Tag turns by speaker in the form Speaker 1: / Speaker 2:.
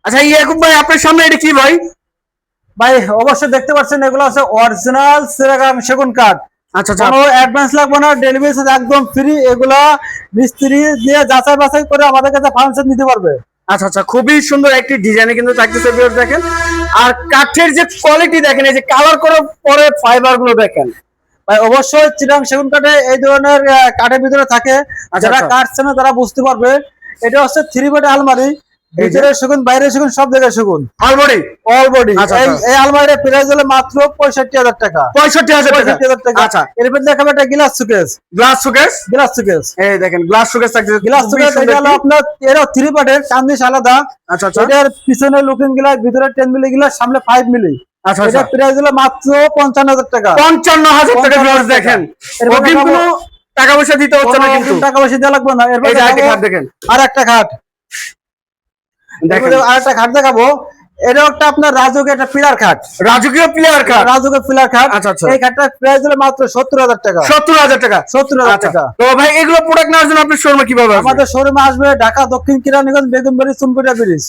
Speaker 1: আচ্ছা ইয়াকুব ভাই আপনার সামনে এটা কি ভাই?
Speaker 2: ভাই অবশ্যই দেখতে পাচ্ছেন এগুলো হচ্ছে অরিজিনাল চিটাগাং সেগুন কাঠ।
Speaker 1: আচ্ছা আচ্ছা
Speaker 2: কোনো অ্যাডভান্স লাগবে না, ডেলিভারি চার্জ একদম ফ্রি। এগুলা মিস্ত্রি দিয়ে যাচাই বাছাই করে আমাদের কাছে ফার্নিচার নিতে পারবে।
Speaker 1: আচ্ছা আচ্ছা খুবই সুন্দর একটি ডিজাইনে কিন্তু থাকতেছে ভিউয়ার্স দেখেন। আর কাঠের যে কোয়ালিটি দেখেন, এই যে কালার করার পরে ফাইবার গুলো দেখেন
Speaker 2: ভাই অবশ্যই চিটাগাং সেগুন কাঠে এই ধরনের কাঠের ভিতরে থাকে।
Speaker 1: আচ্ছা,
Speaker 2: যারা
Speaker 1: আচ্ছা।
Speaker 2: কাঠ চেনে তারা বুঝতে পারবে। এটা হচ্ছে 3 বেড আলমারি,
Speaker 1: এই যে।
Speaker 2: ভিতরে সেগুন বাইরে সেগুন সব জায়গায় সেগুন
Speaker 1: অলরেডি
Speaker 2: অল বডি।
Speaker 1: আচ্ছা,
Speaker 2: এই
Speaker 1: আচ্ছা।
Speaker 2: এই আলমারিটার প্রাইস হলো মাত্র 65,000 টাকা।
Speaker 1: 65,000 টাকা।
Speaker 2: 65,000 টাকা।
Speaker 1: আচ্ছা
Speaker 2: এরপর দেখাবো একটা গ্লাস সুকেস।
Speaker 1: গ্লাস শোকেস,
Speaker 2: গ্লাস সুকেস
Speaker 1: এই দেখেন গ্লাস শোকেস থাকতেছে
Speaker 2: গ্লাস
Speaker 1: খুবই
Speaker 2: সুকেস
Speaker 1: সুন্দর
Speaker 2: এটা হলো
Speaker 1: একটি।
Speaker 2: আপনার এরও 3 পার্টের, কান্দিশ আলাদা।
Speaker 1: আচ্ছা আচ্ছা
Speaker 2: এটার পিছনে লুকিং গ্লাস, ভিতরে 10 মিলি গ্লাস, সামনে 5 মিলি।
Speaker 1: আচ্ছা
Speaker 2: এটা
Speaker 1: আচ্ছা
Speaker 2: প্রাইস হলো মাত্র 55,000 টাকা।
Speaker 1: 55,000 টাকা
Speaker 2: 55,000
Speaker 1: ভিউয়ার্স
Speaker 2: টাকা।
Speaker 1: দেখেন।
Speaker 2: এরপর
Speaker 1: অগ্রিম
Speaker 2: দেখাবো
Speaker 1: কোনো টাকা পয়সা দিতে হচ্ছে না কিন্তু।
Speaker 2: টাকা পয়সা দেওয়া লাগবে না। এরপর
Speaker 1: এই যে আরেকটি
Speaker 2: দেখাবো
Speaker 1: খাট দেখেন,
Speaker 2: আর একটা খাট।
Speaker 1: দেখেন
Speaker 2: এরপরে আরেকটা খাট দেখাবো। এটা একটা আপনার রাজুকের একটা পিলার খাট।
Speaker 1: রাজকীয় প্লেয়ার খাট।
Speaker 2: রাজুকের পিলার খাট।
Speaker 1: আচ্ছা, আচ্ছা।
Speaker 2: এই খাটটার প্রাইস হলো মাত্র 70,000 টাকা।
Speaker 1: 70,000 টাকা।
Speaker 2: 70,000
Speaker 1: আচ্ছা
Speaker 2: টাকা।
Speaker 1: তো ভাই এগুলো প্রোডাক্ট নেওয়ার জন্য আপনার শোরুমে কিভাবে আসবে?
Speaker 2: আমাদের শোরুমে আসবে ঢাকা দক্ষিণ কিরানীগঞ্জ, বেগুনবাড়ি, চুনকুটা ব্রিজ।